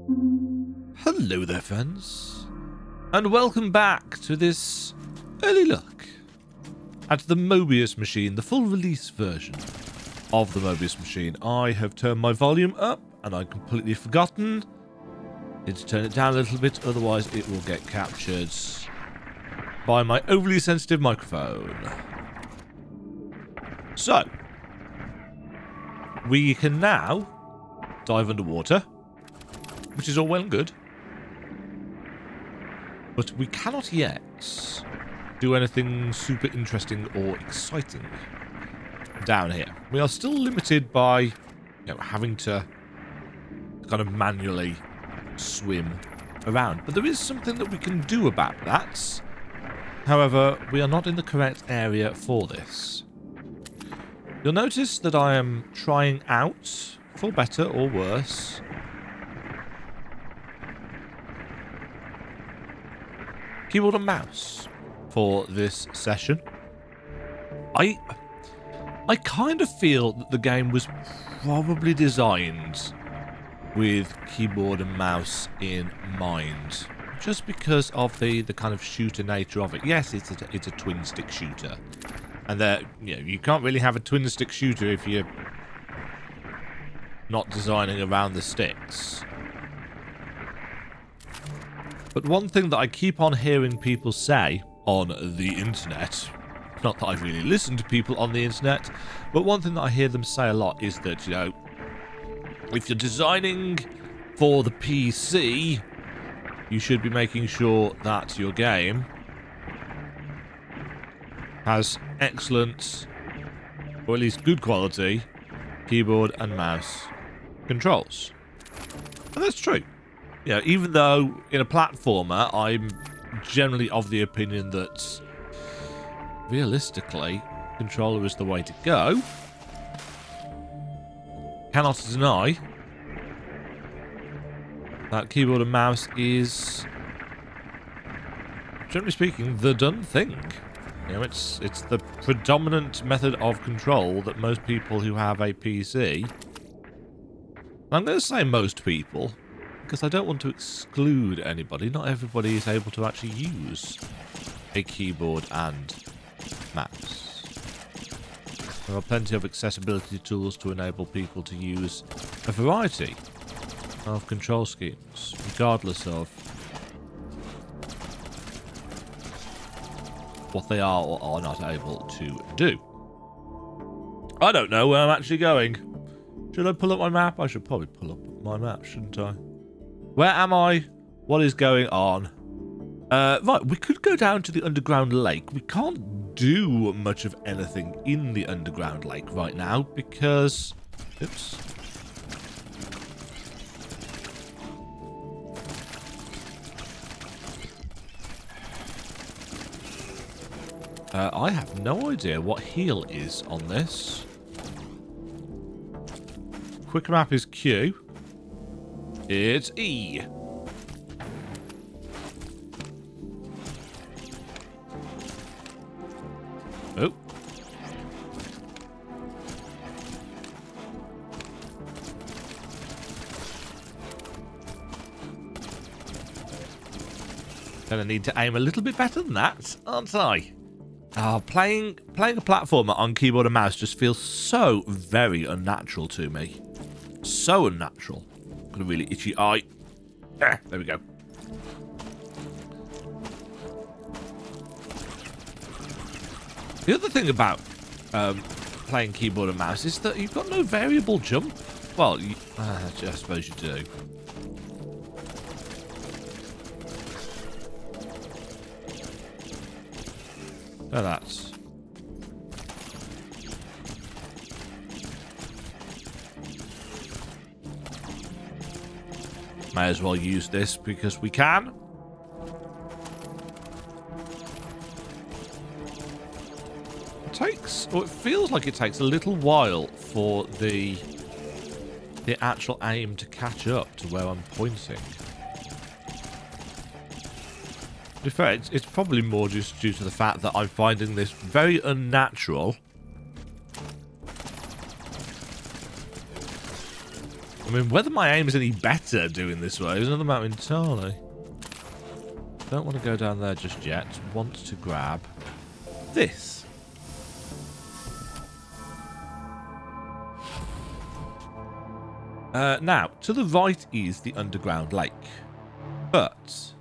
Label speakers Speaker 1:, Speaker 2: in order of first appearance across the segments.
Speaker 1: Hello there, friends, and welcome back to this early look at the Mobius machine, the full release version of the Mobius machine. I have turned my volume up, and I've completely forgotten to turn it down a little bit, otherwise it will get captured by my overly sensitive microphone. So, we can now dive underwater, which is all well and good. But we cannot yet do anything super interesting or exciting down here. We are still limited by, having to kind of manually swim around. But there is something that we can do about that. However, we are not in the correct area for this. You'll notice that I am trying out, for better or worse, keyboard and mouse for this session. I kind of feel that the game was probably designed with keyboard and mouse in mind, just because of the kind of shooter nature of it. Yes, it's a twin stick shooter, and that you can't really have a twin stick shooter if you're not designing around the sticks. But one thing that I keep on hearing people say on the internet, not that I really listen to people on the internet, but one thing that I hear them say a lot is that, if you're designing for the PC, you should be making sure that your game has excellent, or at least good quality, keyboard and mouse controls. And that's true. Even though in a platformer, I'm generally of the opinion that realistically, controller is the way to go. Cannot deny that keyboard and mouse is, generally speaking, the done thing. It's the predominant method of control that most people who have a PC, I'm going to say most people, because I don't want to exclude anybody. Not everybody is able to actually use a keyboard and mouse. There are plenty of accessibility tools to enable people to use a variety of control schemes, regardless of what they are or are not able to do. I don't know where I'm actually going. Should I pull up my map? I should probably pull up my map, shouldn't I? Where am I? What is going on? Right, we could go down to the underground lake. We can't do much of anything in the underground lake right now because... Oops. I have no idea what heal is on this. Quick map is Q. It's E. Oh. Gonna need to aim a little bit better than that, aren't I? Playing a platformer on keyboard and mouse just feels so very unnatural to me. So unnatural. Got a really itchy eye. There we go. The other thing about playing keyboard and mouse is that you've got no variable jump. Well, I suppose you do. Oh, that's... May as well use this because we can. It takes, or it feels like it takes a little while for the actual aim to catch up to where I'm pointing. To be fair, it's probably more just due to the fact that I'm finding this very unnatural. I mean, whether my aim is any better doing this way is another matter entirely. Don't want to go down there just yet. Want to grab this. Now, to the right is the underground lake. But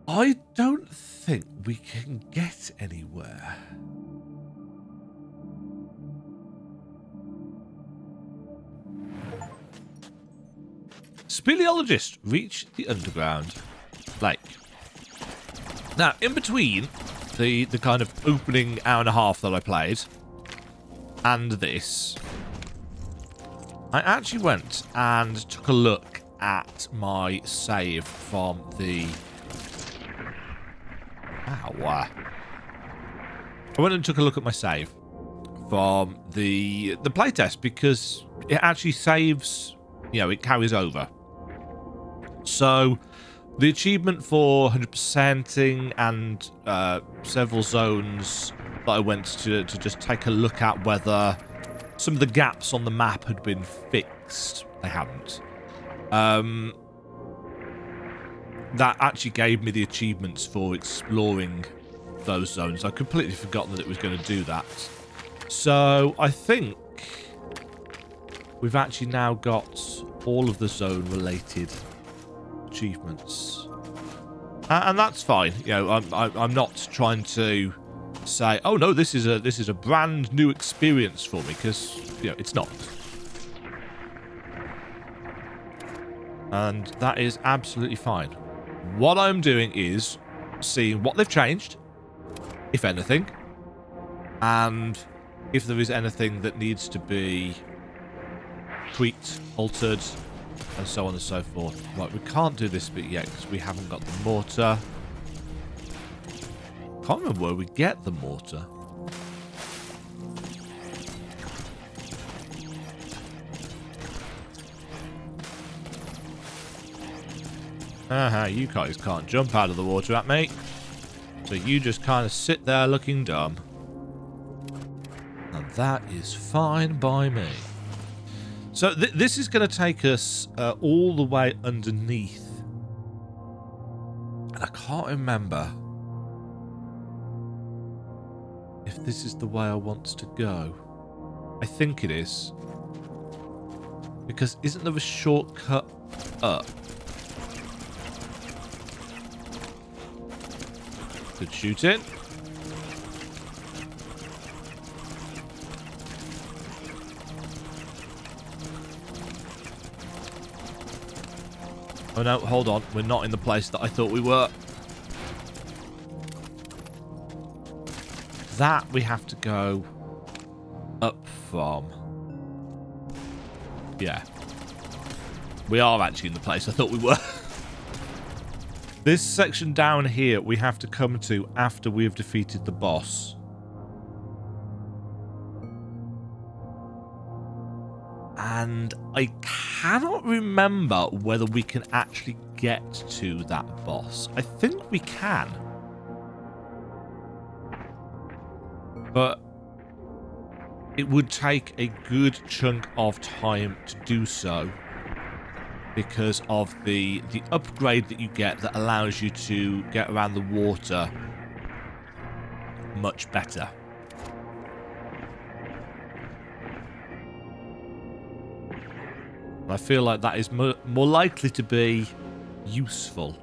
Speaker 1: I don't think we can get anywhere. Speleologists reach the underground lake. Now, in between the kind of opening hour and a half that I played and this, I actually went and took a look at my save from the... Ow. I went and took a look at my save from the playtest because it actually saves, you know, it carries over. So, the achievement for 100%ing and several zones that I went to just take a look at whether some of the gaps on the map had been fixed. They haven't. That actually gave me the achievements for exploring those zones. I'd completely forgotten that it was going to do that. So, I think we've actually now got all of the zone-related achievements, and that's fine. You know, I'm not trying to say, oh no, this is a brand new experience for me, because you know it's not, and that is absolutely fine. What I'm doing is seeing what they've changed, if anything, and if there is anything that needs to be tweaked, altered, and so on and so forth. Right, we can't do this bit yet because we haven't got the mortar. Can't remember where we get the mortar. You guys can't jump out of the water at me. So you just kind of sit there looking dumb. And that is fine by me. So this is going to take us all the way underneath. And I can't remember if this is the way I want to go. I think it is. Because isn't there a shortcut up? Good shooting. Oh no, hold on. We're not in the place that I thought we were. That we have to go up from. Yeah. We are actually in the place I thought we were. This section down here we have to come to after we have defeated the boss. And I cannot remember whether we can actually get to that boss. I think we can. But it would take a good chunk of time to do so, because of the upgrade that you get that allows you to get around the water much better. I feel like that is more likely to be useful.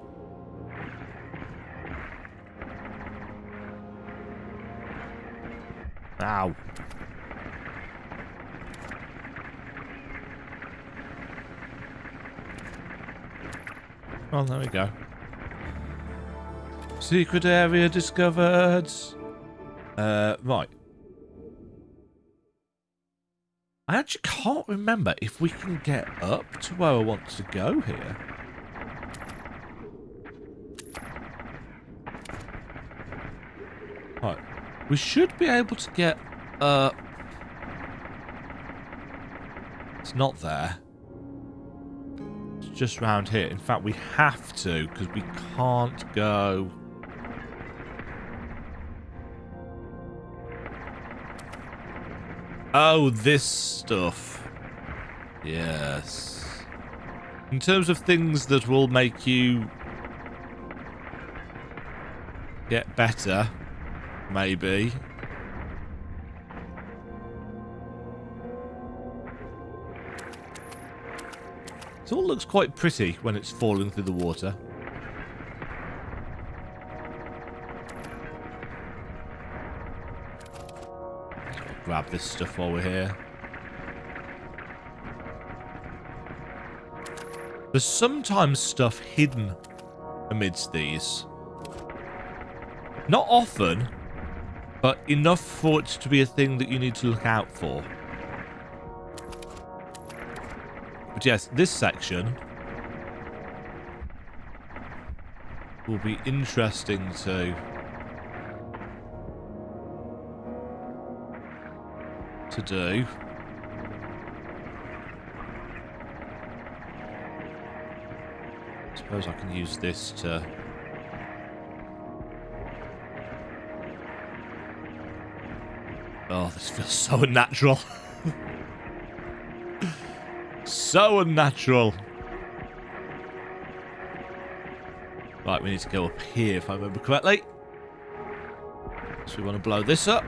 Speaker 1: Ow. Oh, there we go. Secret area discovered. Right. I actually can't remember if we can get up to where I want to go here. Right. We should be able to get up. It's not there. It's just round here. In fact, we have to, because we can't go... Oh, this stuff. Yes. In terms of things that will make you get better, maybe. It all looks quite pretty when it's falling through the water. Grab this stuff while we're here. There's sometimes stuff hidden amidst these. Not often, but enough for it to be a thing that you need to look out for. But yes, this section will be interesting to do. I suppose I can use this to... Oh, this feels so unnatural. So unnatural. Right, we need to go up here if I remember correctly. So we want to blow this up.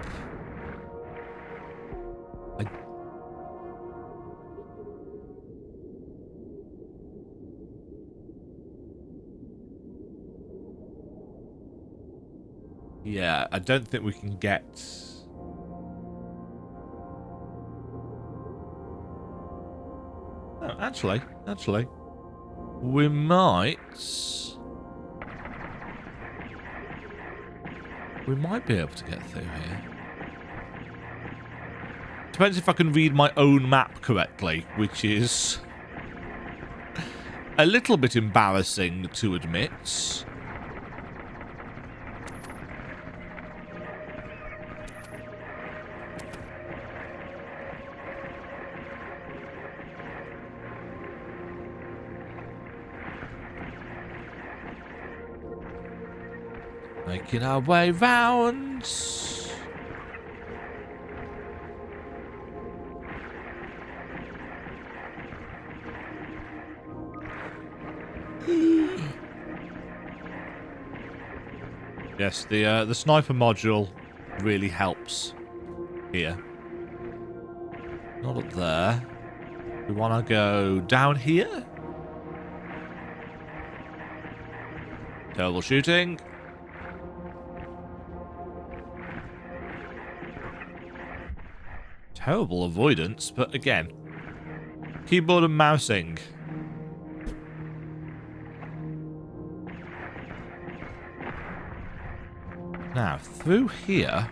Speaker 1: Yeah, I don't think we can get... Oh, actually, we might be able to get through here. Depends if I can read my own map correctly, which is a little bit embarrassing to admit. Making our way round. Yes, the sniper module really helps here. Not up there. We want to go down here. Terrible shooting. Terrible avoidance, but again, keyboard and mousing. Now, through here...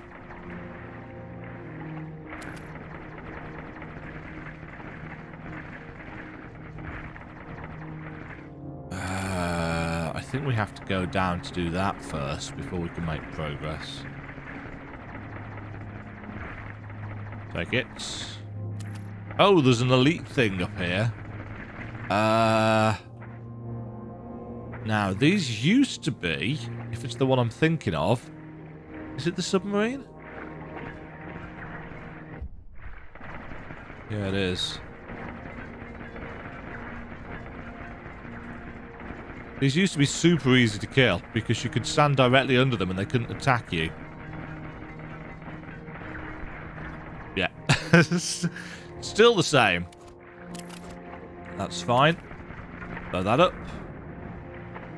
Speaker 1: I think we have to go down to do that first before we can make progress. Take it. Oh, there's an elite thing up here. Now, these used to be, if it's the one I'm thinking of, is it the submarine? Yeah, it is. These used to be super easy to kill because you could stand directly under them and they couldn't attack you. Yeah. Still the same. That's fine. Blow that up.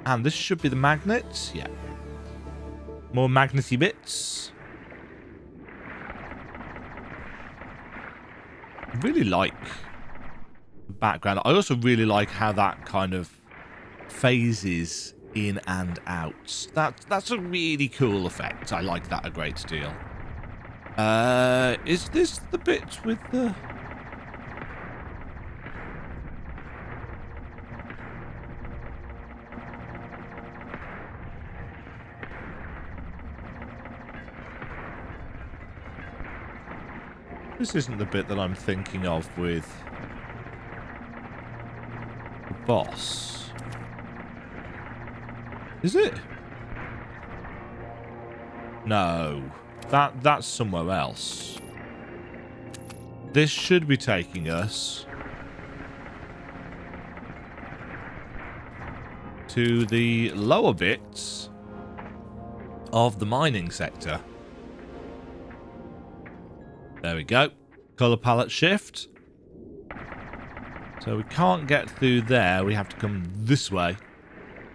Speaker 1: And this should be the magnets. Yeah. More magnety bits. I really like the background. I also really like how that kind of phases in and out. That's a really cool effect. I like that a great deal. Is this the bit with the... This isn't the bit that I'm thinking of with the boss. Is it? No. That's somewhere else. this should be taking us to the lower bits of the mining sector. There we go. Color palette shift. So we can't get through there. We have to come this way.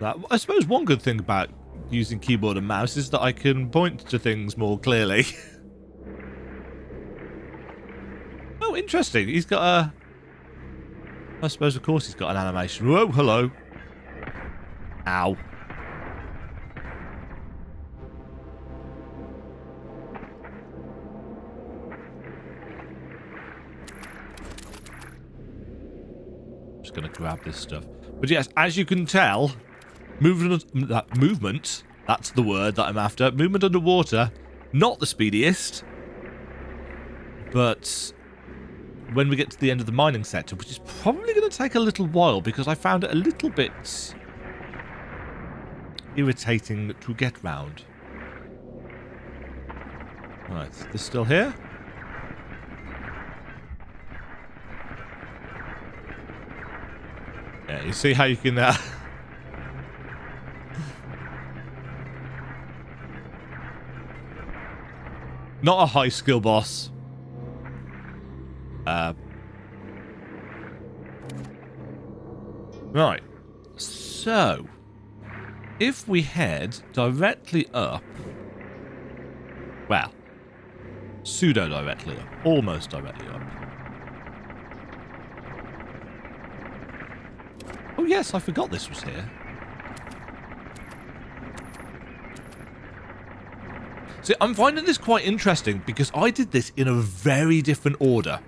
Speaker 1: I suppose one good thing about using keyboard and mouse is that I can point to things more clearly. Oh, interesting. He's got a... I suppose, of course, he's got an animation. Whoa, hello. Ow. Just going to grab this stuff. But yes, as you can tell, movement, that's the word that I'm after. Movement underwater, not the speediest. But when we get to the end of the mining sector, which is probably going to take a little while because I found it a little bit irritating to get round. Right, this still here? Yeah, you see how you can... Not a high skill boss. Right. So, if we head directly up... Well, pseudo-directly up. Almost directly up. Oh yes, I forgot this was here. See, I'm finding this quite interesting because I did this in a very different order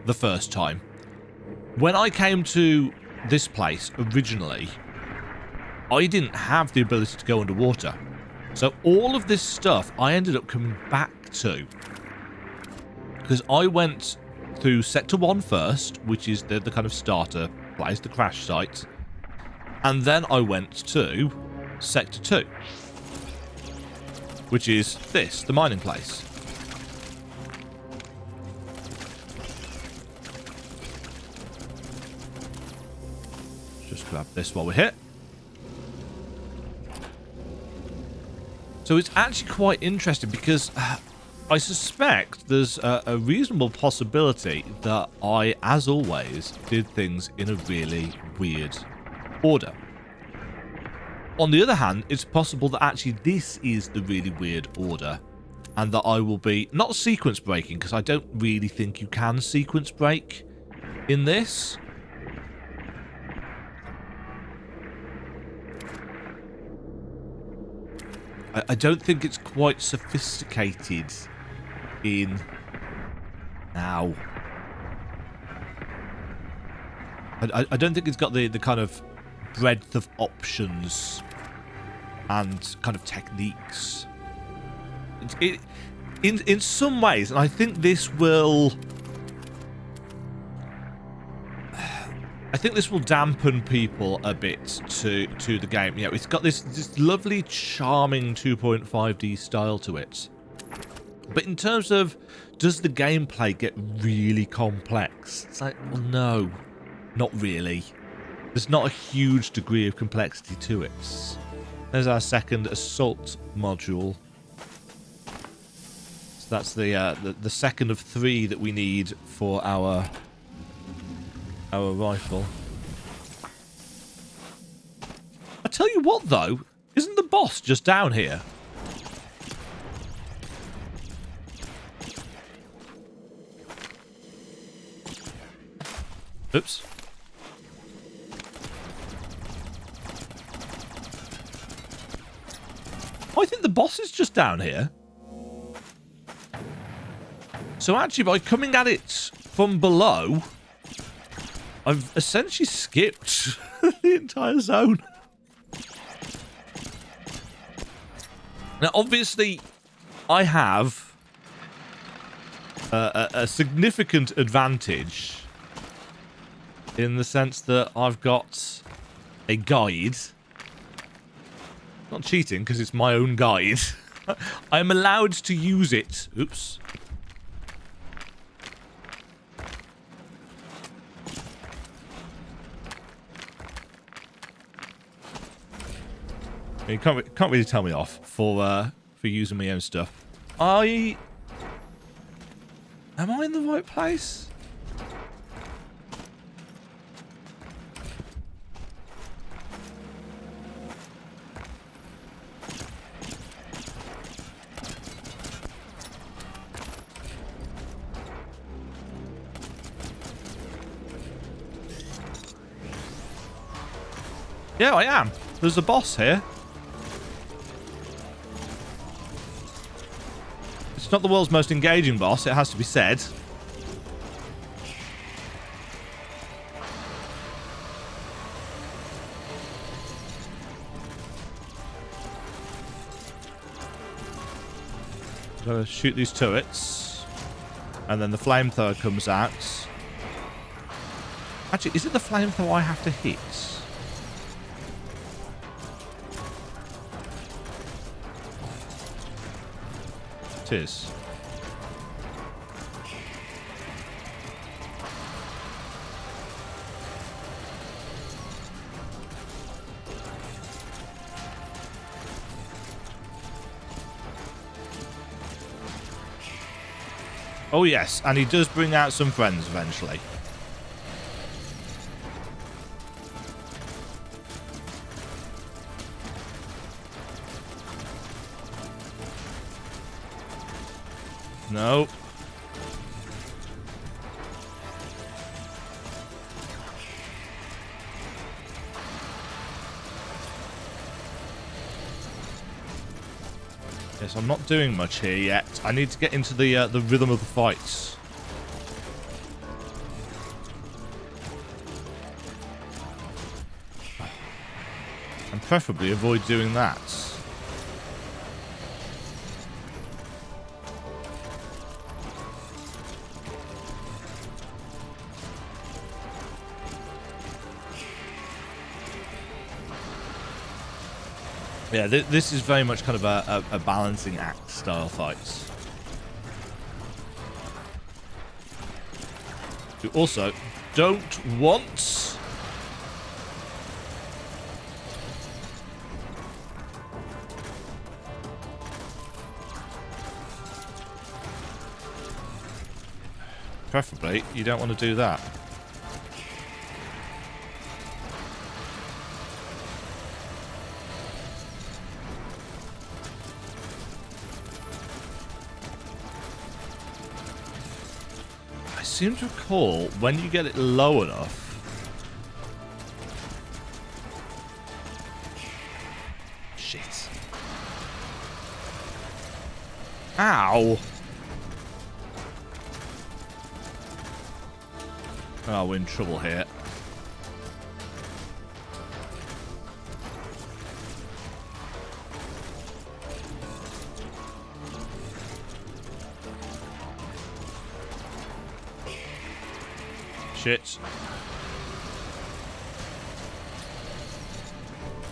Speaker 1: the first time. When I came to this place originally, I didn't have the ability to go underwater. So all of this stuff I ended up coming back to. Because I went through Sector 1 first, which is the kind of starter place, the crash site. And then I went to Sector 2. Which is this, the mining place. Just grab this while we're here. So it's actually quite interesting because I suspect there's a reasonable possibility that I, as always, did things in a really weird order. On the other hand, it's possible that actually this is the really weird order and that I will be not sequence breaking because I don't really think you can sequence break in this. I don't think it's quite sophisticated in now. I don't think it's got the kind of breadth of options and kind of techniques. In some ways, and I think this will... I think this will dampen people a bit to the game. You know, it's got this lovely, charming 2.5D style to it. But in terms of, does the gameplay get really complex? It's like, well, no, not really. There's not a huge degree of complexity to it. There's our second assault module. So that's the second of 3 that we need for our rifle. I tell you what, though, isn't the boss just down here? Oops. I think the boss is just down here. So actually, by coming at it from below, I've essentially skipped the entire zone. Now, obviously, I have a significant advantage in the sense that I've got a guide. Not cheating, because it's my own guide. I'm allowed to use it. Oops. You can't really tell me off for using my own stuff. Am I in the right place? Yeah, I am. There's a boss here. It's not the world's most engaging boss, it has to be said. Gotta shoot these turrets. And then the flamethrower comes out. Actually, is it the flamethrower I have to hit? It is. Oh yes, and he does bring out some friends eventually. No. Yes, I'm not doing much here yet. I need to get into the rhythm of the fights. And preferably avoid doing that. Yeah, this is very much kind of a balancing act style fights. You also don't want... Preferably, you don't want to do that. I seem to recall when you get it low enough. Shit. Ow. Oh, we're in trouble here. Shit.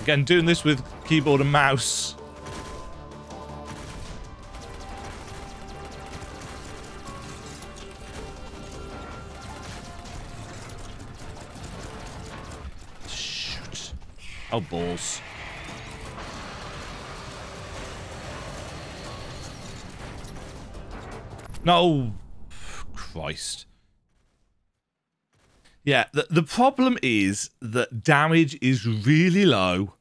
Speaker 1: Again, doing this with keyboard and mouse. Shoot. Oh, balls. No. Christ. Yeah, the problem is that damage is really low,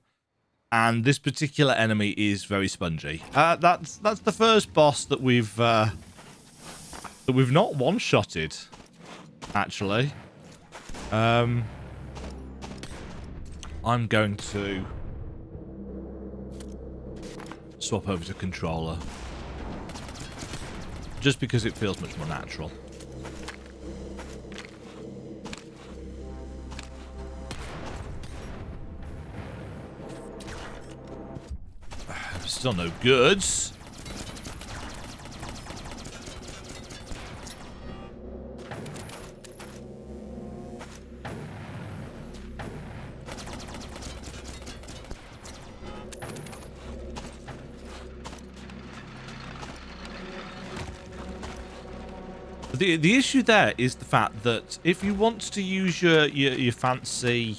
Speaker 1: and this particular enemy is very spongy. That's the first boss that we've not one-shotted, actually. I'm going to swap over to controller, just because it feels much more natural. Still no goods. The issue there is the fact that if you want to use your fancy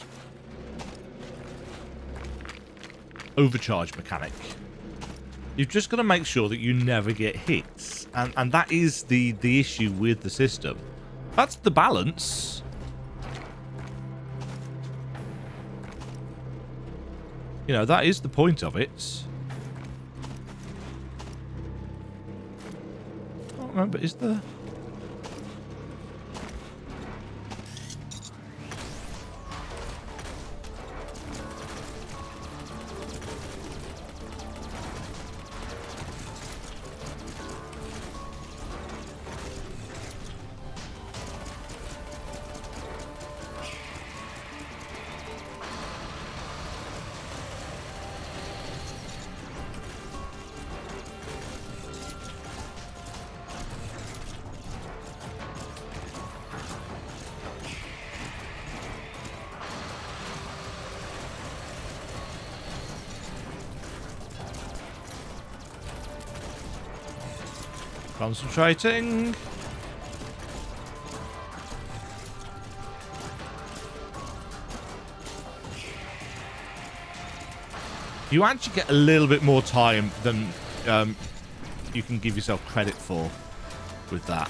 Speaker 1: overcharge mechanic. You've just got to make sure that you never get hit. And that is the issue with the system. That's the balance. You know, that is the point of it. I don't remember, is there... Concentrating. You actually get a little bit more time than you can give yourself credit for with that.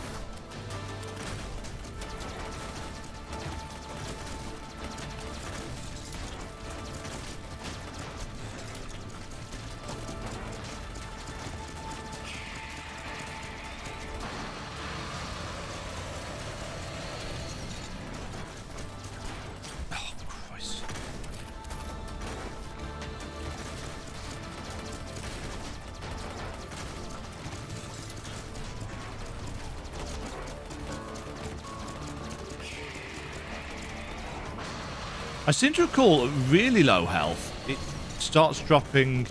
Speaker 1: I seem to recall really low health. It starts dropping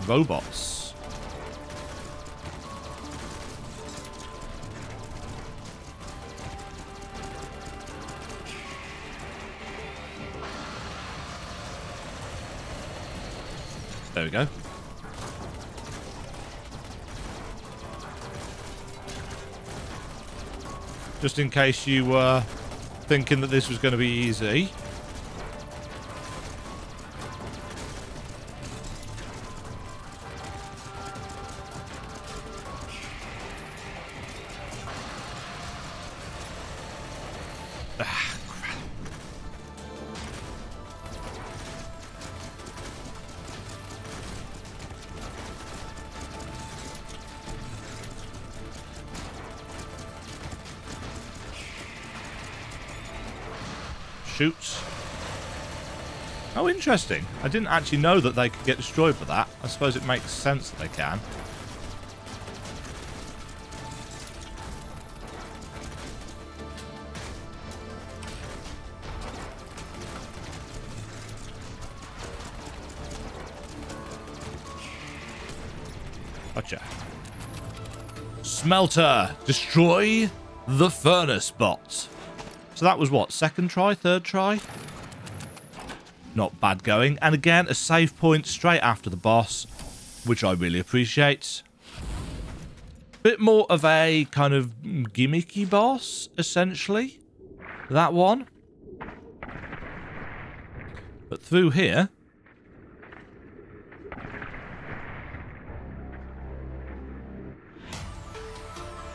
Speaker 1: robots. There we go. Just in case you were thinking that this was going to be easy. Shoot. Oh, interesting. I didn't actually know that they could get destroyed for that. I suppose it makes sense that they can. Gotcha. Smelter. Destroy the furnace bot. So that was what? Second try? Third try? Not bad going. And again, a save point straight after the boss, which I really appreciate. Bit more of a kind of gimmicky boss, essentially. That one. But through here...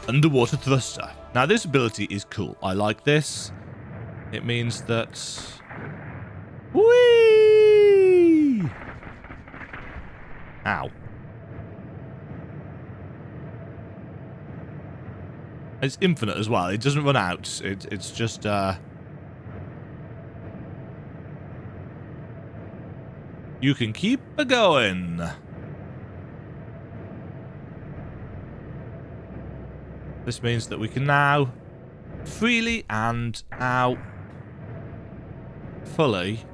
Speaker 1: Underwater thruster. Now, this ability is cool. I like this. It means that... Whee! Ow. It's infinite as well. It doesn't run out. It's just... You can keep going. This means that we can now freely and now fully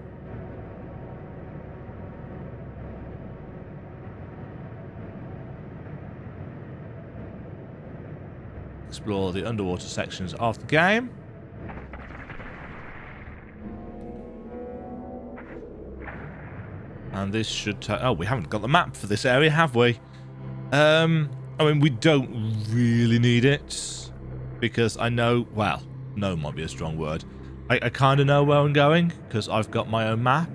Speaker 1: explore the underwater sections of the game. And this should... oh, we haven't got the map for this area, have we? I mean, we don't really need it, because I know, well, know might be a strong word. I kind of know where I'm going, because I've got my own map.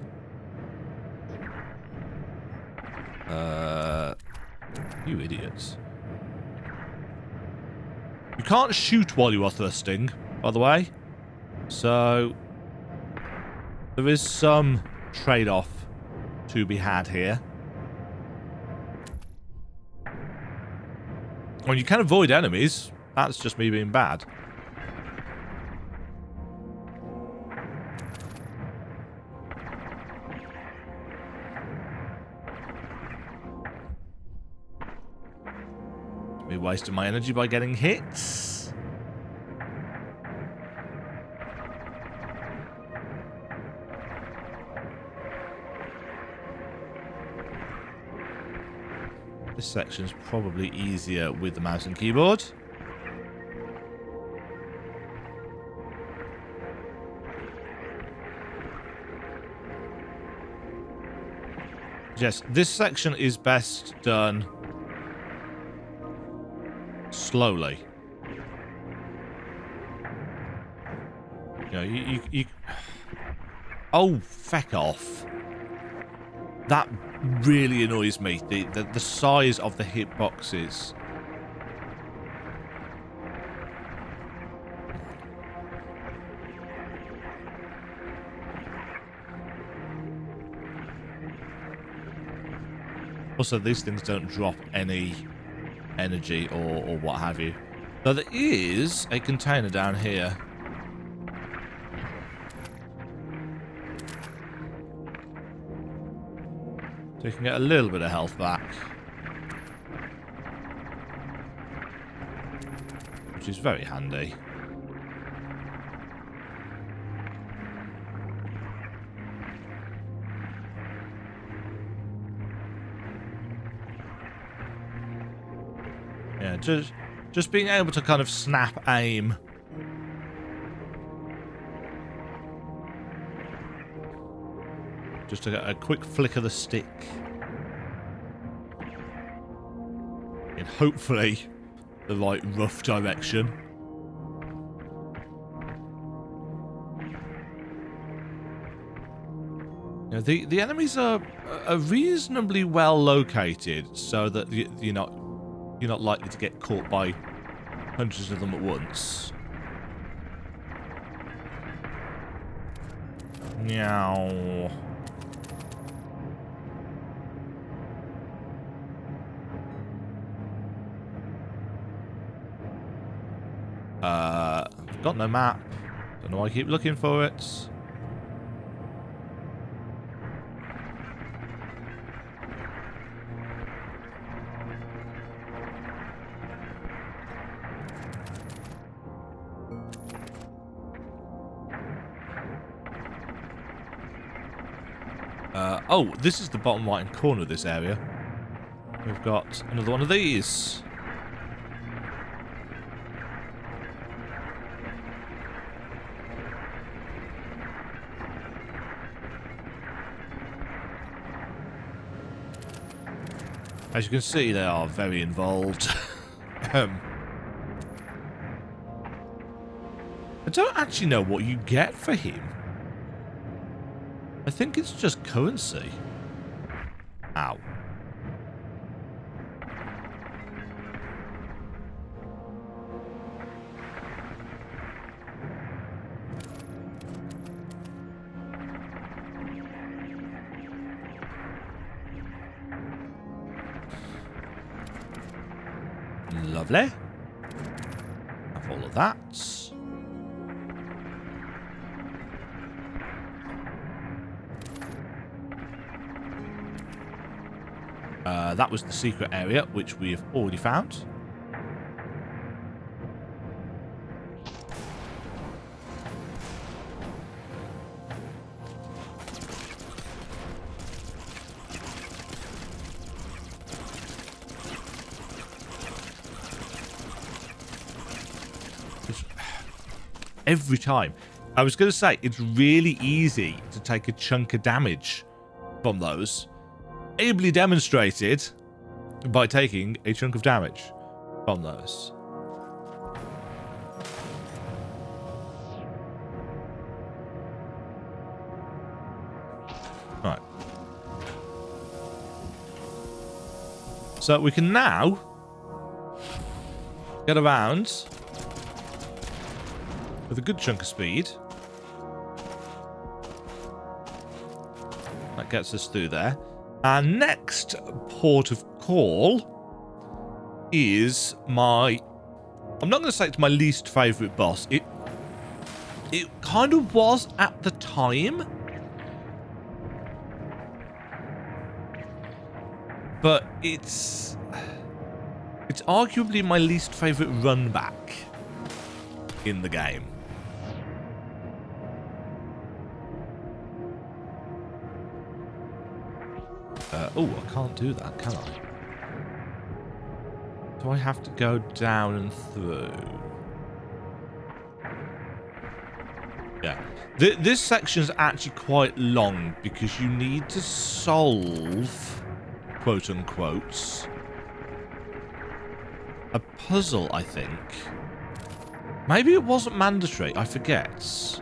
Speaker 1: You idiots. You can't shoot while you are thrusting, by the way. So, there is some trade-off to be had here. When you can avoid enemies, that's just me being bad. Me wasting my energy by getting hits. This section is probably easier with the mouse and keyboard. Yes, this section is best done slowly. You know, you... Oh, feck off. That really annoys me. The size of the hitboxes. Also, these things don't drop any energy or what have you. So there is a container down here. So you can get a little bit of health back. Which is very handy. Yeah, just being able to kind of snap aim. Just a quick flick of the stick. In hopefully the right rough direction. You know, the enemies are reasonably well located so that you're not likely to get caught by hundreds of them at once. Meow. Got no map. Don't know why I keep looking for it. Oh, this is the bottom right corner of this area. We've got another one of these. As you can see, they are very involved. I don't actually know what you get for him. I think it's just currency. Ow. Lovely. Have all of that. That was the secret area, which we have already found. Every time. I was going to say, it's really easy to take a chunk of damage from those. Ably demonstrated by taking a chunk of damage from those. Right. So we can now get around with a good chunk of speed. That gets us through there. Our next port of call is my... I'm not going to say it's my least favourite boss. It kind of was at the time. But it's arguably my least favourite run back in the game. Oh, I can't do that, can I? Do I have to go down and through? Yeah. This section is actually quite long because you need to solve, quote unquote, a puzzle, I think. Maybe it wasn't mandatory, I forget.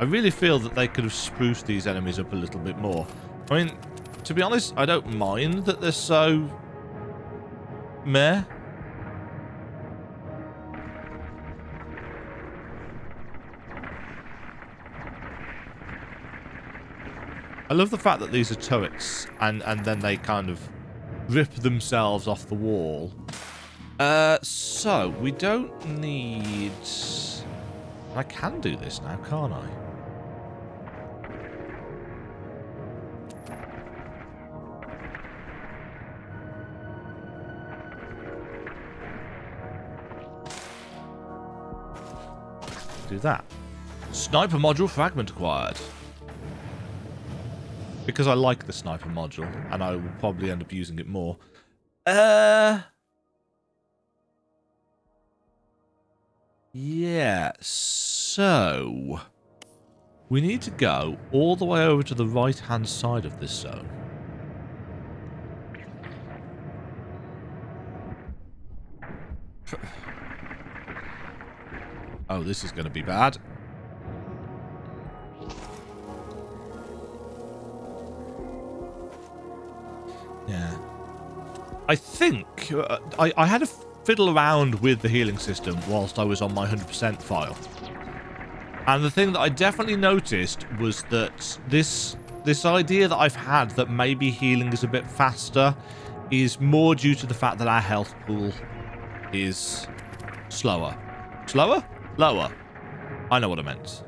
Speaker 1: I really feel that they could have spruced these enemies up a little bit more. I mean, to be honest, I don't mind that they're so meh. I love the fact that these are turrets and then they kind of rip themselves off the wall. So we don't need... I can do this now, can't I? Do that. Sniper module fragment acquired. Because I like the sniper module, and I will probably end up using it more. Yeah, so... we need to go all the way over to the right-hand side of this zone. Oh, this is going to be bad. Yeah. I think... I had a fiddle around with the healing system whilst I was on my 100% file. And the thing that I definitely noticed was that this idea that I've had that maybe healing is a bit faster is more due to the fact that our health pool is slower. Slower? Lower. I know what I meant.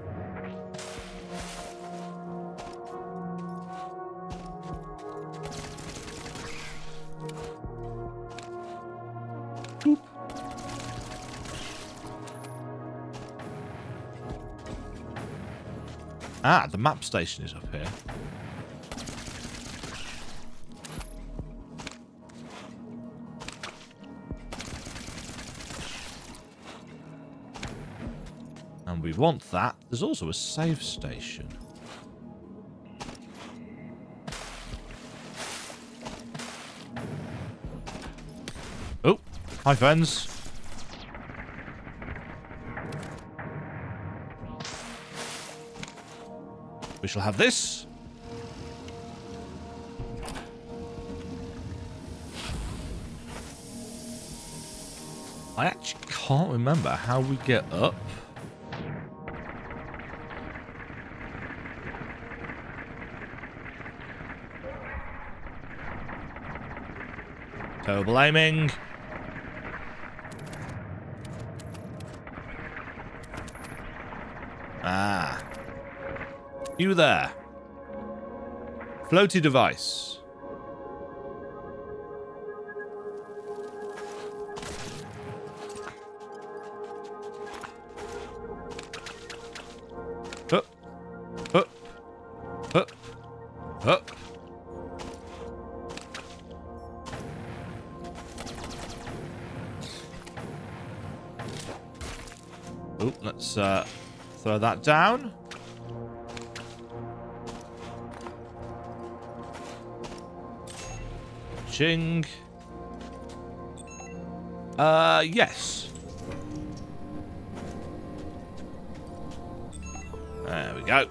Speaker 1: Boop. Ah, the map station is up here. And we want that. There's also a save station. Oh, hi friends. We shall have this. I actually can't remember how we get up. Terrible aiming. Ah. You there. Floaty device. Up. Up. Up. Up. Oh, let's throw that down. Ching. Yes. There we go.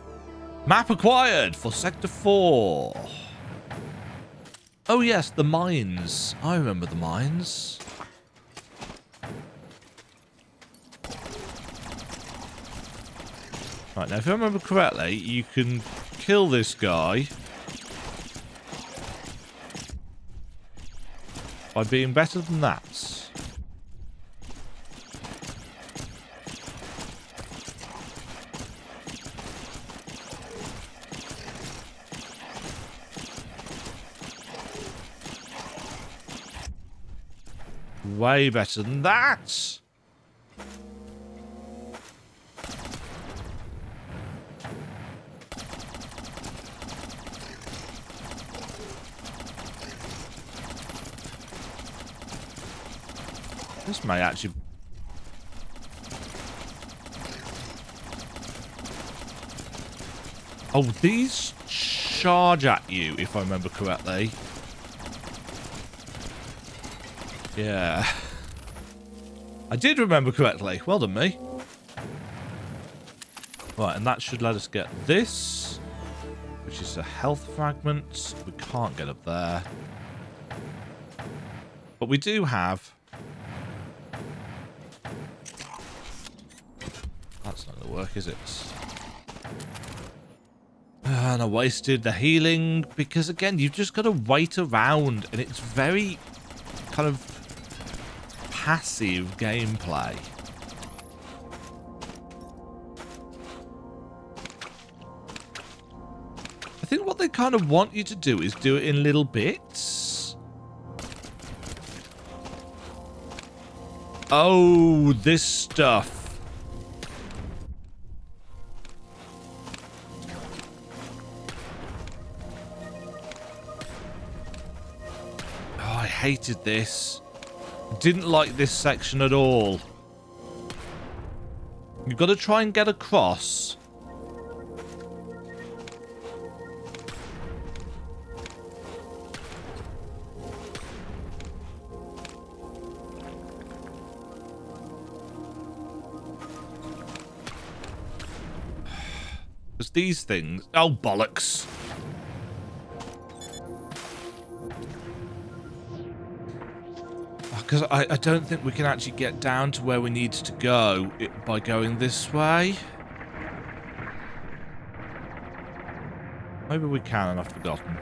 Speaker 1: Map acquired for Sector 4. Oh, yes, the mines. I remember the mines. Right, now, if I remember correctly, you can kill this guy by being better than that. Way better than that. This may actually... Oh, these charge at you, if I remember correctly. Yeah. I did remember correctly. Well done, me. Right, and that should let us get this, which is a health fragment. We can't get up there. But we do have... That's not going to work, is it? And I wasted the healing because, again, you've just got to wait around, and it's very kind of passive gameplay. I think what they kind of want you to do is do it in little bits. Oh, this stuff. Oh, I hated this. Didn't like this section at all. You've got to try and get across. There's these things. Oh, bollocks. Because I don't think we can actually get down to where we need to go by going this way. Maybe we can and I've forgotten.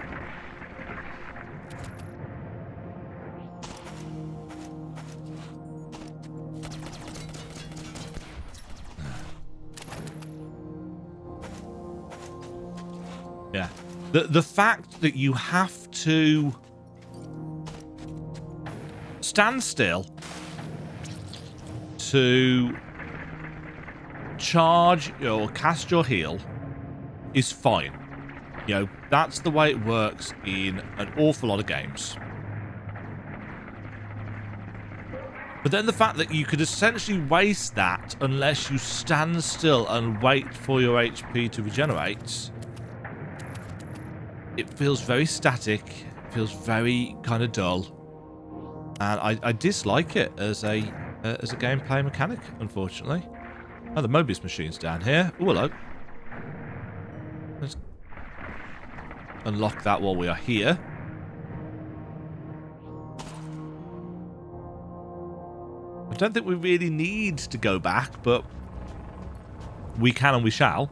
Speaker 1: Yeah. The fact that you have to stand still to charge or cast your heal is fine. You know, that's the way it works in an awful lot of games. But then the fact that you could essentially waste that unless you stand still and wait for your HP to regenerate, it feels very static, it feels very kind of dull. And I dislike it as a gameplay mechanic, unfortunately. Oh, the Mobius machine's down here. Oh, hello. Let's unlock that while we are here. I don't think we really need to go back, but we can and we shall.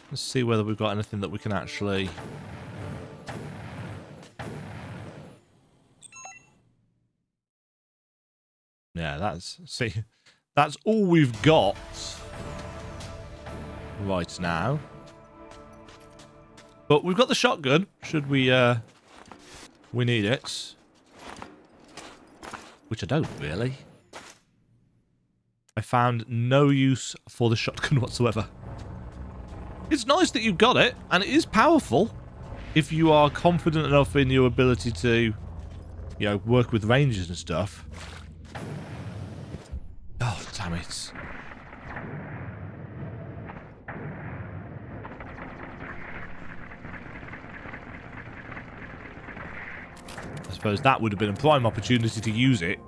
Speaker 1: Let's see whether we've got anything that we can actually... Yeah, that's... See, that's all we've got right now. But we've got the shotgun, should we need it. Which I don't, really. I found no use for the shotgun whatsoever. It's nice that you've got it, and it is powerful if you are confident enough in your ability to, you know, work with ranges and stuff. Oh, damn it. suppose that would have been a prime opportunity to use it.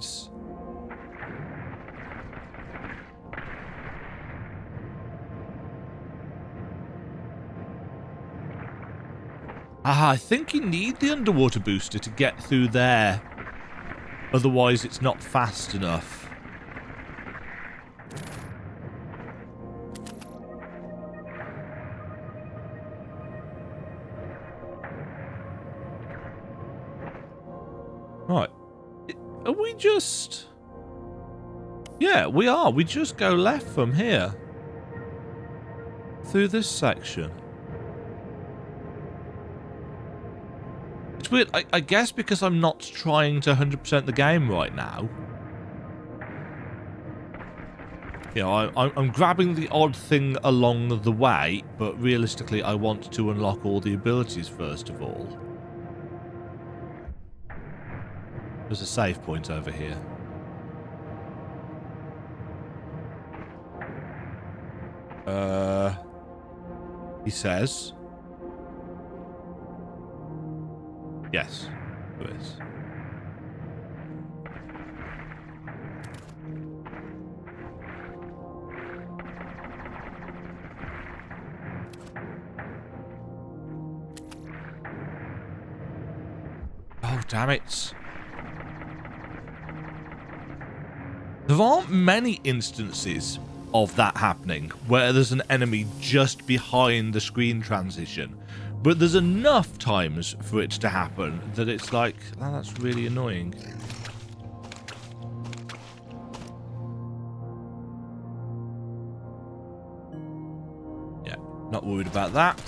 Speaker 1: Ah, I think you need the underwater booster to get through there. Otherwise, it's not fast enough. Right. Are we just... Yeah, we are. We just go left from here. Through this section. It's weird. I guess because I'm not trying to 100% the game right now. You know, I'm grabbing the odd thing along the way, but realistically I want to unlock all the abilities first of all. There's a save point over here. He says. Yes, there is. Oh, damn it. There aren't many instances of that happening, where there's an enemy just behind the screen transition. But there's enough times for it to happen that it's like, oh, that's really annoying. Yeah, not worried about that.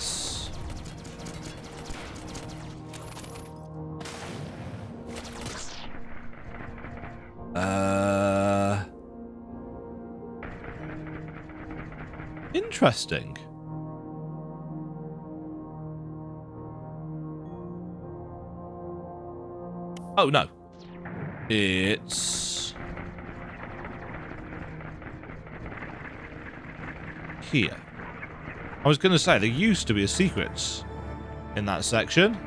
Speaker 1: Interesting. Oh, no. It's... here. I was going to say, there used to be a secret in that section.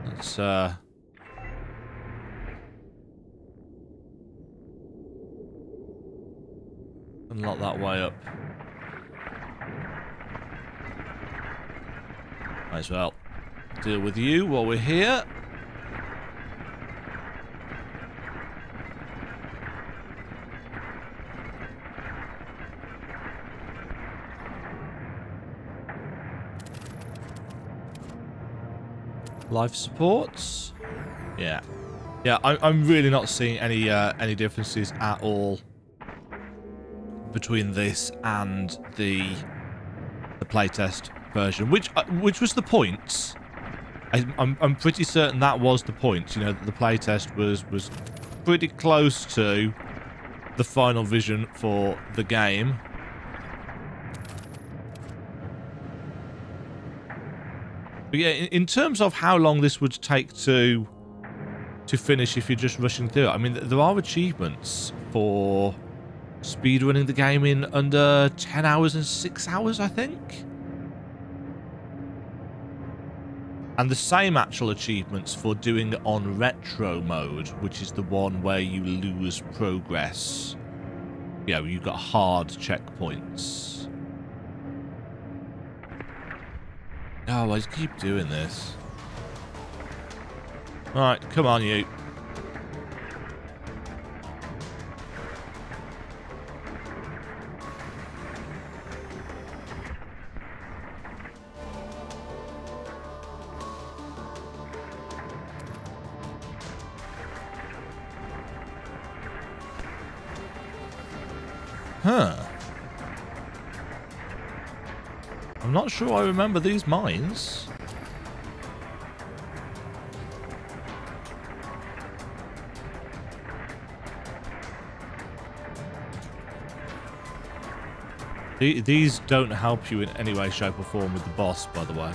Speaker 1: Let's, unlock that way up. Might as well deal with you while we're here. Life supports. Yeah. Yeah, I'm really not seeing any differences at all between this and the playtest version, which was the point. I'm pretty certain that was the point. You know, that the playtest was pretty close to the final vision for the game. But yeah, in terms of how long this would take to finish if you're just rushing through it, I mean, there are achievements for speedrunning the game in under 10 hours and 6 hours, I think. And the same actual achievements for doing it on retro mode, which is the one where you lose progress. You know, you've got hard checkpoints. Oh, I just keep doing this. Alright, come on, you. Huh. I'm not sure I remember these mines. These don't help you in any way, shape or form with the boss, by the way.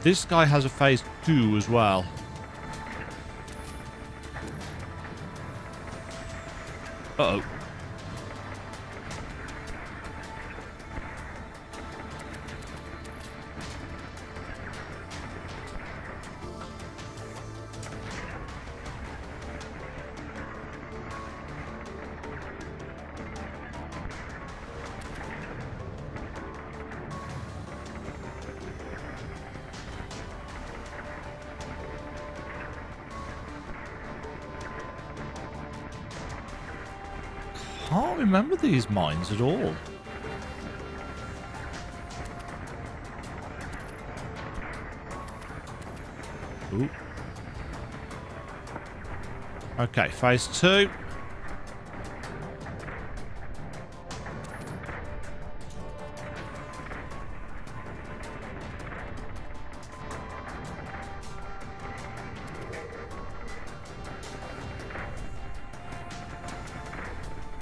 Speaker 1: This guy has a phase 2 as well. Uh-oh. Can't remember these mines at all. Ooh. Okay, phase 2.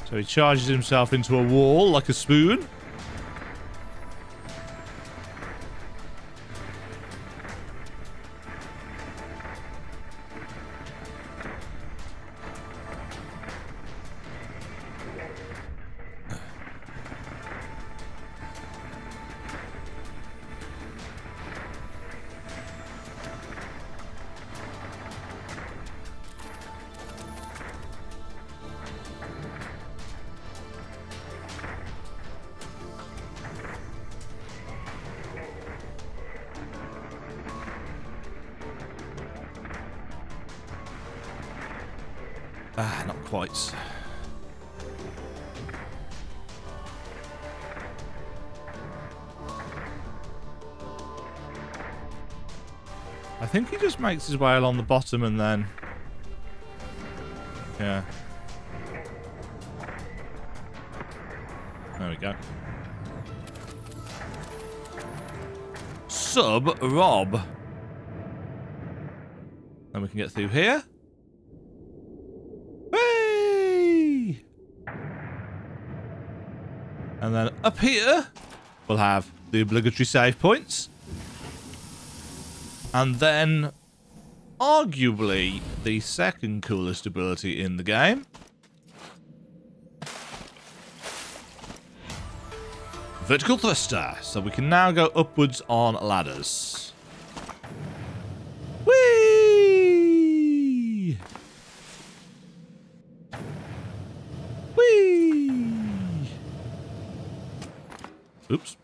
Speaker 1: So he charges himself into a wall like a spoon. Ah, not quite. I think he just makes his way along the bottom and then... Yeah. There we go. Sub-Rob. Then we can get through here. Whee! And then up here, we'll have the obligatory save points. And then, arguably, the second coolest ability in the game. Vertical thruster. So we can now go upwards on ladders. Whee! Whee! Oops.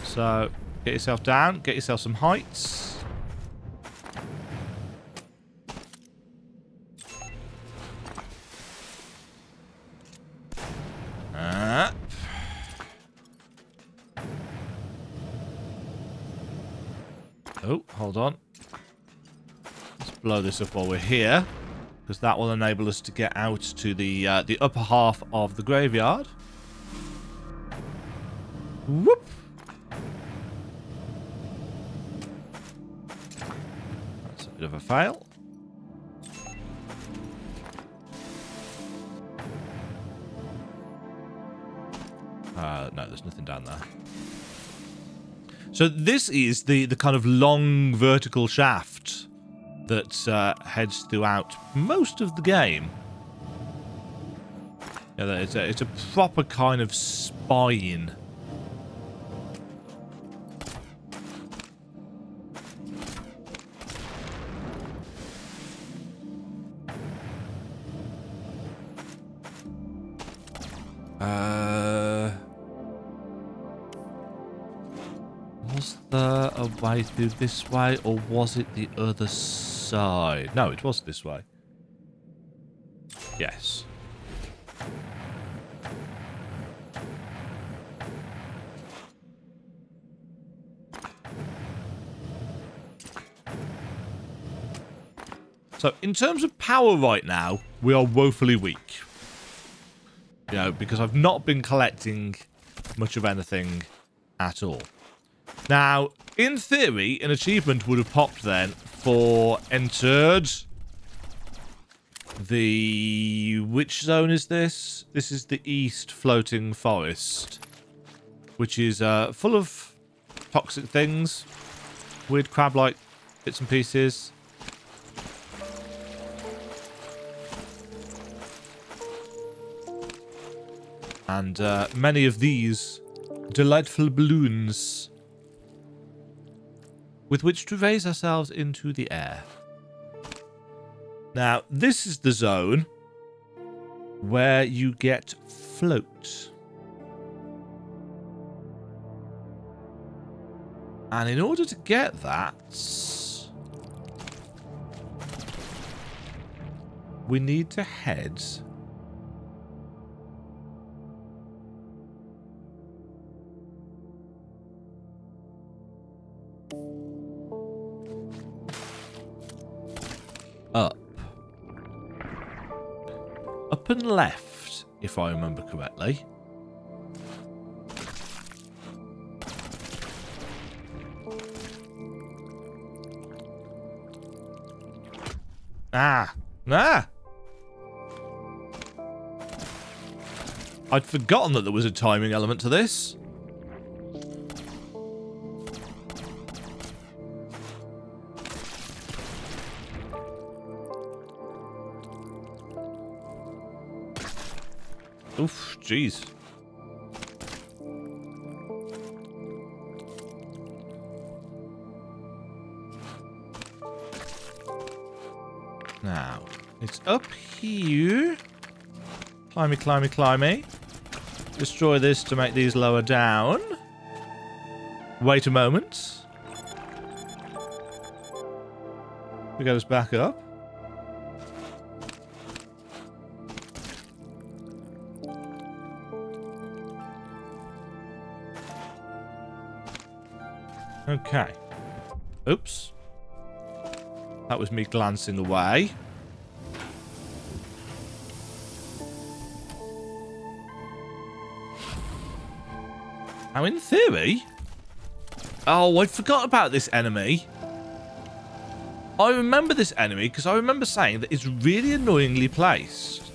Speaker 1: So, get yourself down, get yourself some heights. Oh, hold on. Let's blow this up while we're here, because that will enable us to get out to the upper half of the graveyard. Whoop! That's a bit of a fail. No, there's nothing down there. So this is the kind of long vertical shaft that heads throughout most of the game. Yeah, it's a proper kind of spine. Was there a way through this way, or was it the other side? No, it was this way. Yes. So, in terms of power right now, we are woefully weak. You know, because I've not been collecting much of anything at all. Now, in theory, an achievement would have popped then for entered the... Which zone is this? This is the East Floating Forest. which is full of toxic things, weird crab-like bits and pieces. And many of these delightful balloons with which to raise ourselves into the air. Now, this is the zone where you get float. And in order to get that, we need to head up. Up and left, if I remember correctly. Ah! I'd forgotten that there was a timing element to this. Oof, jeez. Now, it's up here. Climby, climby, climby. Destroy this to make these lower down. Wait a moment. We get us back up. Okay. Oops. That was me glancing away. Now, in theory... Oh, I forgot about this enemy. I remember this enemy because I remember saying that it's really annoyingly placed.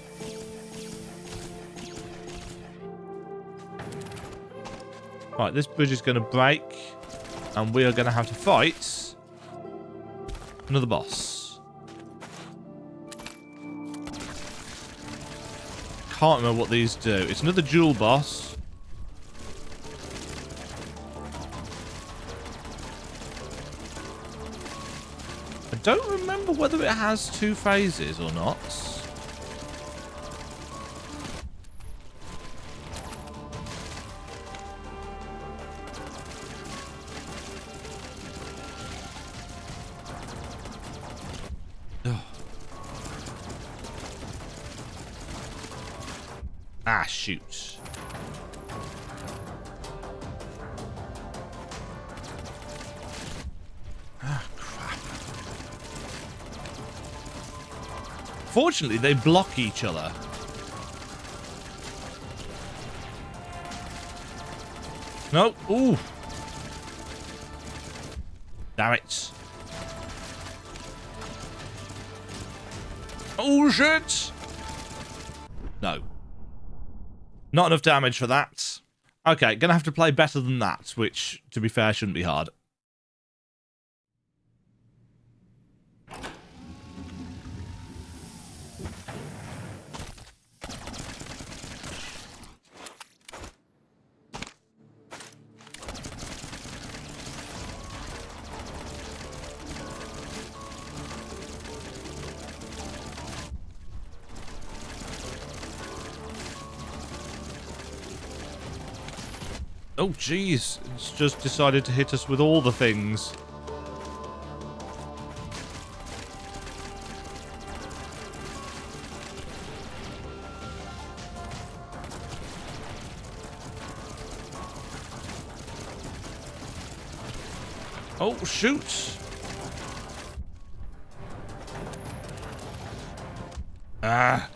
Speaker 1: Right, this bridge is going to break. And we are going to have to fight another boss. Can't remember what these do. It's another dual boss. I don't remember whether it has 2 phases or not. Ah, shoot. Ah, crap. Fortunately, they block each other. No. Ooh. Damn it. Oh, shit. No. Not enough damage for that. Okay, gonna have to play better than that, which, to be fair, shouldn't be hard. Oh, jeez. It's just decided to hit us with all the things. Oh, shoot. Ah.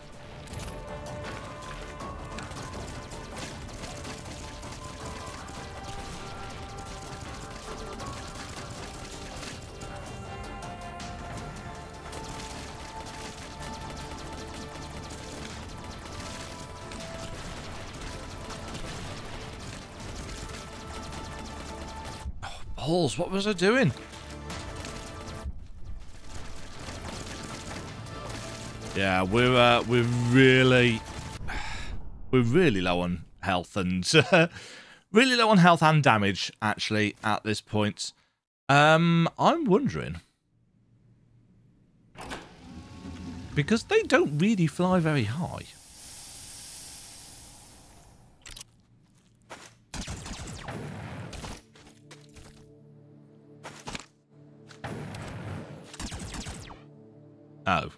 Speaker 1: balls. What was I doing? Yeah, we're really low on health and really low on health and damage actually at this point. I'm wondering, because they don't really fly very high. Oh.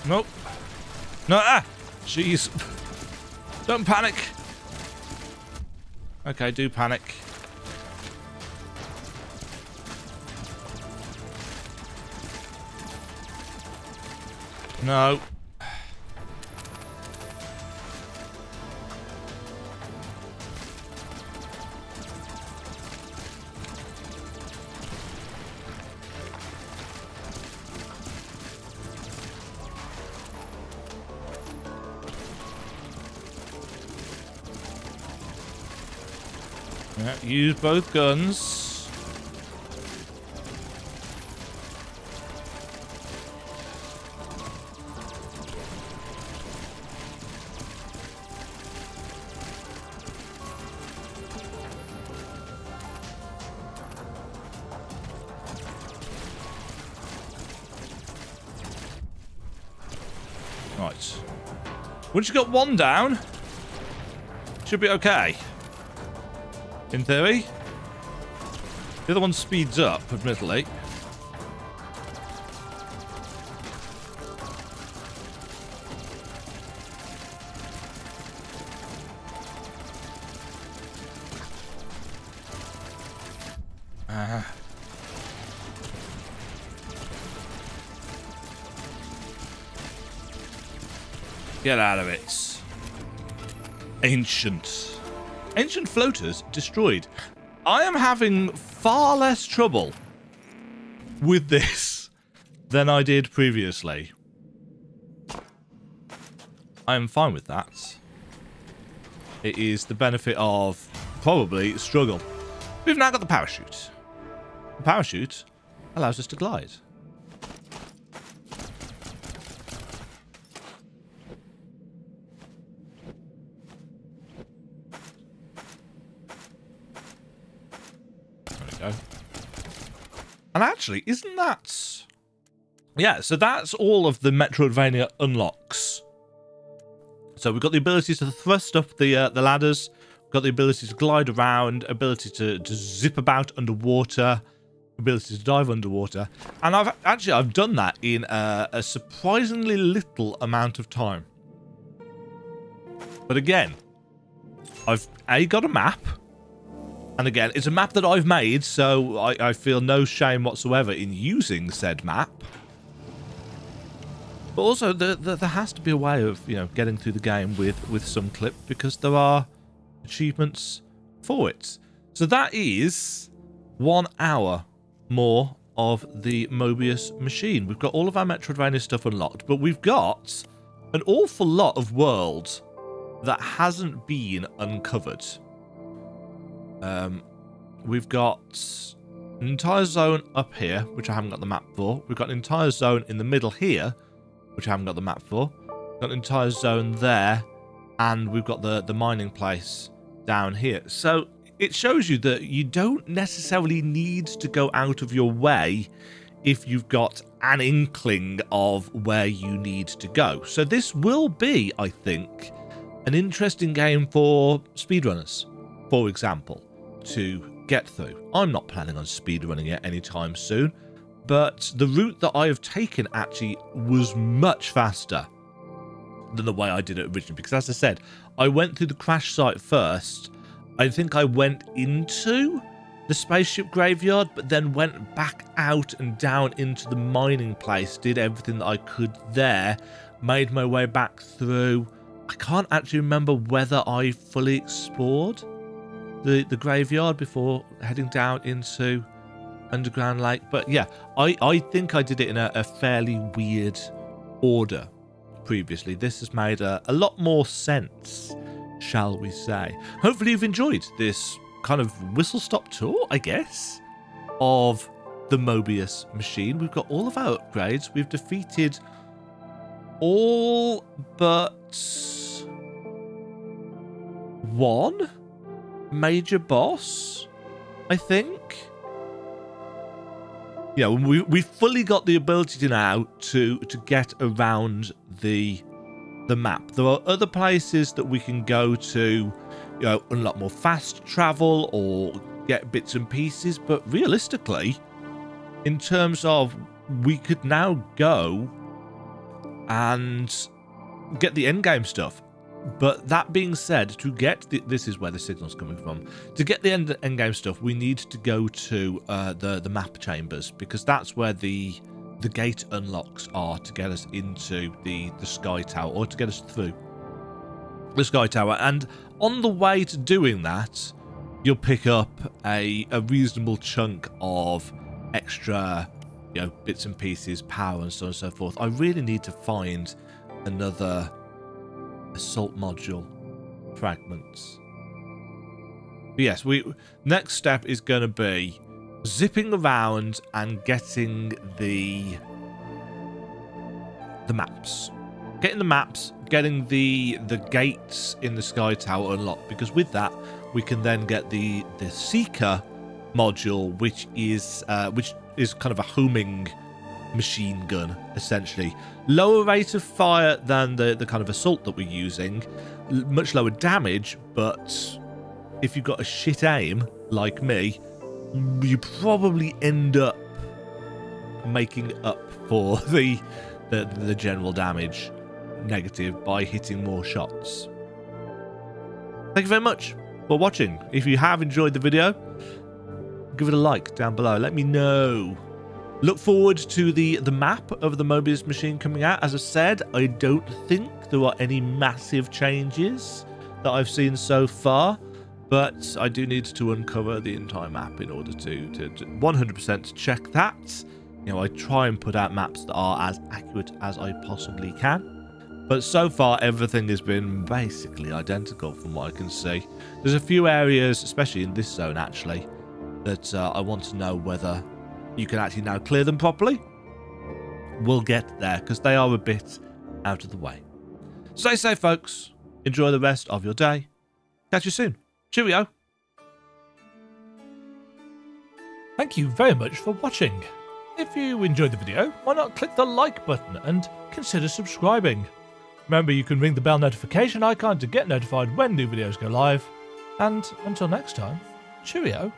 Speaker 1: Nope. No, jeez. Don't panic. Okay, do panic. No. Yeah, use both guns. Right. Once you got one down, should be okay. In theory. The other one speeds up, admittedly. Get out of it. Ancient floaters destroyed. I am having far less trouble with this than I did previously. I am fine with that. It is the benefit of probably struggle. We've now got the parachute. The parachute allows us to glide. And actually, isn't that... Yeah, so that's all of the Metroidvania unlocks. So we've got the ability to thrust up the ladders, we've got the ability to glide around, ability to zip about underwater, ability to dive underwater. And I've done that in a surprisingly little amount of time. But again, I've got a map. And again, it's a map that I've made, so I feel no shame whatsoever in using said map. But also, there has to be a way of, you know, getting through the game with some clip, because there are achievements for it. So that is 1 hour more of the Mobius machine. We've got all of our Metroidvania stuff unlocked, but we've got an awful lot of world that hasn't been uncovered. We've got an entire zone up here, which I haven't got the map for. We've got an entire zone in the middle here, which I haven't got the map for. We've got an entire zone there, and we've got the mining place down here. So it shows you that you don't necessarily need to go out of your way if you've got an inkling of where you need to go. So this will be, I think, an interesting game for speedrunners, for example, to get through. I'm not planning on speedrunning it anytime soon, but the route that I have taken actually was much faster than the way I did it originally, because as I said, I went through the crash site first. I think I went into the spaceship graveyard, but then went back out and down into the mining place, did everything that I could there, made my way back through. I can't actually remember whether I fully explored the graveyard before heading down into Underground Lake, but yeah, I think I did it in a fairly weird order previously. This has made a lot more sense, shall we say. Hopefully you've enjoyed this kind of whistle-stop tour, I guess, of the Mobius machine. We've got all of our upgrades. We've defeated all but one major boss, I think. Yeah, we fully got the ability now to get around the map. There are other places that we can go to, you know, unlock more fast travel or get bits and pieces, but realistically, in terms of we could now go and get the endgame stuff. But that being said, to get this is where the signal's coming from. To get the endgame stuff, we need to go to the map chambers, because that's where the gate unlocks are to get us into the sky tower, or to get us through the sky tower. And on the way to doing that, you'll pick up a reasonable chunk of extra, you know, bits and pieces, power, and so on and so forth. I really need to find another assault module fragments. But yes, next step is going to be zipping around and getting the maps. Getting the maps, getting the gates in the Sky Tower unlocked, because with that we can then get the Seeker module, which is kind of a homing machine gun, essentially. Lower rate of fire than the kind of assault that we're using, much lower damage, but if you've got a shit aim like me, you probably end up making up for the general damage negative by hitting more shots. Thank you very much for watching. If you have enjoyed the video, give it a like down below. Let me know. Look forward to the map of the Mobius machine coming out. As I said, I don't think there are any massive changes that I've seen so far, but I do need to uncover the entire map in order to 100% check that. You know, I try and put out maps that are as accurate as I possibly can, but so far everything has been basically identical from what I can see. There's a few areas, especially in this zone actually, that I want to know whether you can actually now clear them properly. We'll get there, because they are a bit out of the way. Stay safe, folks. Enjoy the rest of your day. Catch you soon. Cheerio. Thank you very much for watching. If you enjoyed the video, why not click the like button and consider subscribing. Remember, you can ring the bell notification icon to get notified when new videos go live. And until next time, cheerio.